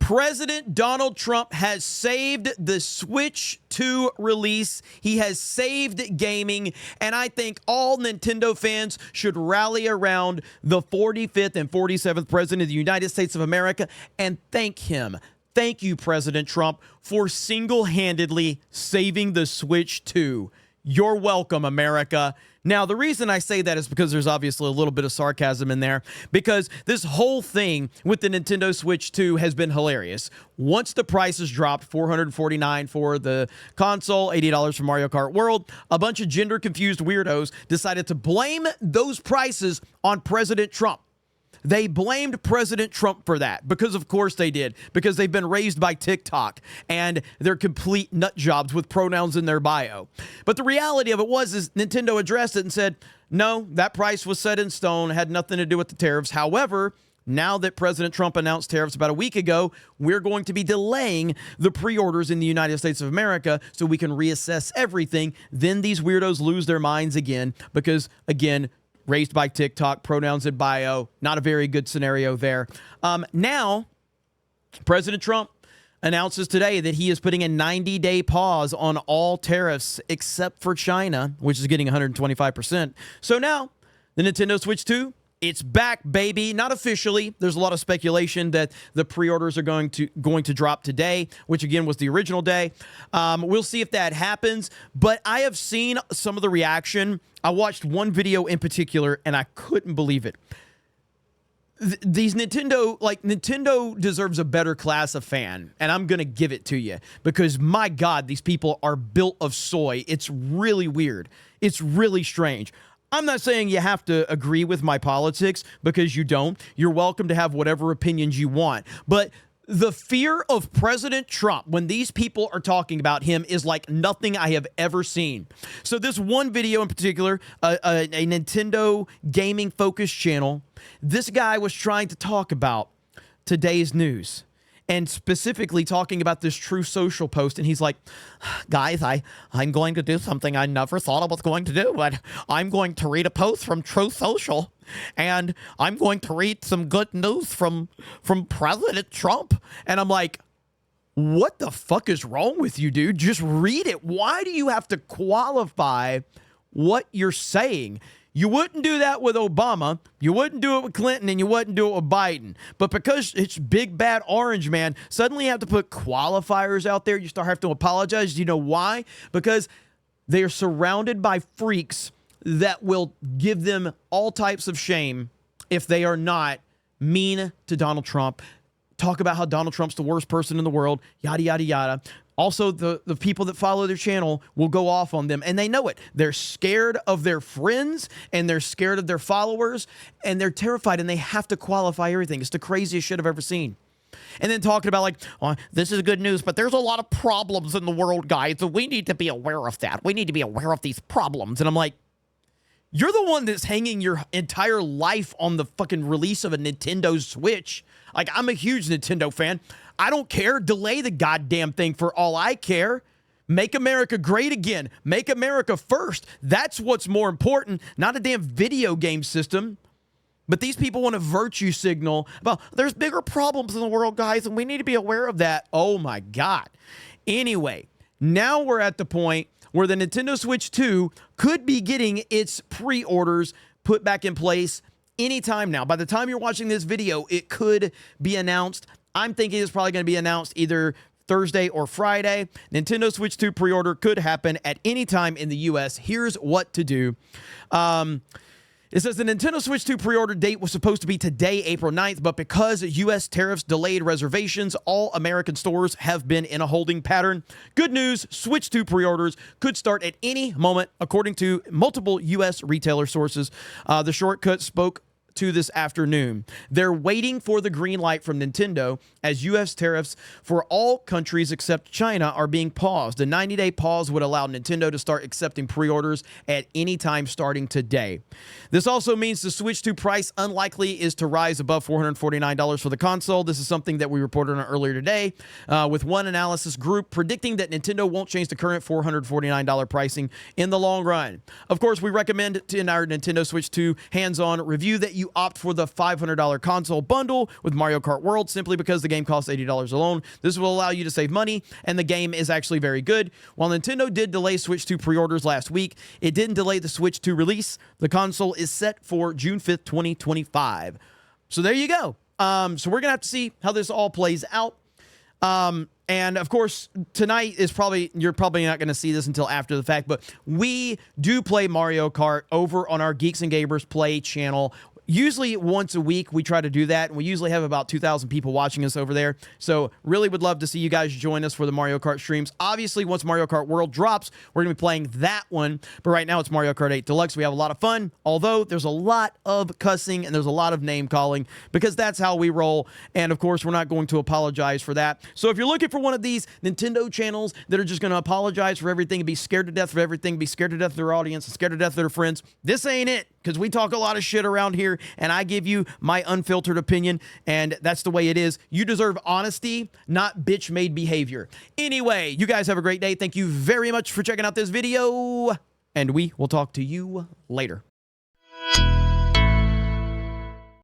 President Donald Trump has saved the Switch 2 release. He has saved gaming, and I think all Nintendo fans should rally around the 45th and 47th President of the United States of America and thank him. Thank you, President Trump, for single-handedly saving the Switch 2. You're welcome, America. Now, the reason I say that is because there's obviously a little bit of sarcasm in there, because this whole thing with the Nintendo Switch 2 has been hilarious. Once the prices dropped, $449 for the console, $80 for Mario Kart World, a bunch of gender-confused weirdos decided to blame those prices on President Trump. They blamed President Trump for that because, of course, they did, because they've been raised by TikTok and they're complete nut jobs with pronouns in their bio. But the reality of it is Nintendo addressed it and said, no, that price was set in stone, had nothing to do with the tariffs. However, now that President Trump announced tariffs about a week ago, we're going to be delaying the pre-orders in the United States of America so we can reassess everything. Then these weirdos lose their minds again because, again, raised by TikTok, pronouns in bio, not a very good scenario there. Now, President Trump announces today that he is putting a 90-day pause on all tariffs except for China, which is getting 125%. So now, the Nintendo Switch 2, it's back, baby. Not officially. There's a lot of speculation that the pre-orders are going to drop today, which again was the original day. We'll see if that happens. But I have seen some of the reaction. I watched one video in particular, and I couldn't believe it. These Nintendo deserves a better class of fan, and I'm going to give it to you because, my God, these people are built of soy. It's really weird. It's really strange. I'm not saying you have to agree with my politics because you don't. You're welcome to have whatever opinions you want. But the fear of President Trump when these people are talking about him is like nothing I have ever seen. So this one video in particular, a Nintendo gaming focused channel, this guy was trying to talk about today's news. And specifically talking about this True Social post. And he's like, guys, I'm going to do something I never thought I was going to do. But I'm going to read a post from True Social. And I'm going to read some good news from President Trump. And I'm like, what the fuck is wrong with you, dude? Just read it. Why do you have to qualify what you're saying? You wouldn't do that with Obama, you wouldn't do it with Clinton, and you wouldn't do it with Biden. But because it's big, bad orange man, suddenly you have to put qualifiers out there. You start having to apologize. Do you know why? Because they are surrounded by freaks that will give them all types of shame if they are not mean to Donald Trump, talk about how Donald Trump's the worst person in the world, yada, yada, yada. Also, the people that follow their channel will go off on them, and they know it. They're scared of their friends, and they're scared of their followers, and they're terrified, and they have to qualify everything. It's the craziest shit I've ever seen. And then talking about, like, oh, this is good news, but there's a lot of problems in the world, guys, and we need to be aware of that. We need to be aware of these problems. And I'm like, you're the one that's hanging your entire life on the fucking release of a Nintendo Switch. Like, I'm a huge Nintendo fan. I don't care. Delay the goddamn thing for all I care. Make America great again. Make America first. That's what's more important, not a damn video game system. But these people want to virtue signal about there's bigger problems in the world, guys, and we need to be aware of that. Oh, my God. Anyway, now we're at the point where the Nintendo Switch 2 could be getting its pre-orders put back in place anytime now. By the time you're watching this video, it could be announced. I'm thinking it's probably going to be announced either Thursday or Friday. Nintendo Switch 2 pre-order could happen at any time in the U.S. Here's what to do. It says the Nintendo Switch 2 pre-order date was supposed to be today, April 9th, but because U.S. tariffs delayed reservations, all American stores have been in a holding pattern. Good news, Switch 2 pre-orders could start at any moment, according to multiple U.S. retailer sources. The shortcut spoke to this afternoon. They're waiting for the green light from Nintendo as U.S. tariffs for all countries except China are being paused. The 90-day pause would allow Nintendo to start accepting pre-orders at any time starting today. This also means the Switch 2 price unlikely is to rise above $449 for the console. This is something that we reported on earlier today with one analysis group predicting that Nintendo won't change the current $449 pricing in the long run. Of course, we recommend in our Nintendo Switch 2 hands-on review that you you opt for the $500 console bundle with Mario Kart World simply because the game costs $80 alone. This will allow you to save money, and the game is actually very good. While Nintendo did delay Switch 2 pre-orders last week, it didn't delay the Switch 2 release. The console is set for June 5th, 2025. So there you go. So we're going to have to see how this all plays out. And of course, tonight is you're probably not going to see this until after the fact, but we do play Mario Kart over on our Geeks and Gamers Play channel. Usually once a week, we try to do that, and we usually have about 2,000 people watching us over there. So really would love to see you guys join us for the Mario Kart streams. Obviously, once Mario Kart World drops, we're going to be playing that one. But right now, it's Mario Kart 8 Deluxe. We have a lot of fun, although there's a lot of cussing and there's a lot of name calling because that's how we roll. And of course, we're not going to apologize for that. So if you're looking for one of these Nintendo channels that are just going to apologize for everything and be scared to death for everything, be scared to death of their audience and scared to death of their friends, this ain't it, because we talk a lot of shit around here and I give you my unfiltered opinion, and that's the way it is. You deserve honesty, not bitch-made behavior. Anyway, you guys have a great day. Thank you very much for checking out this video, and we will talk to you later.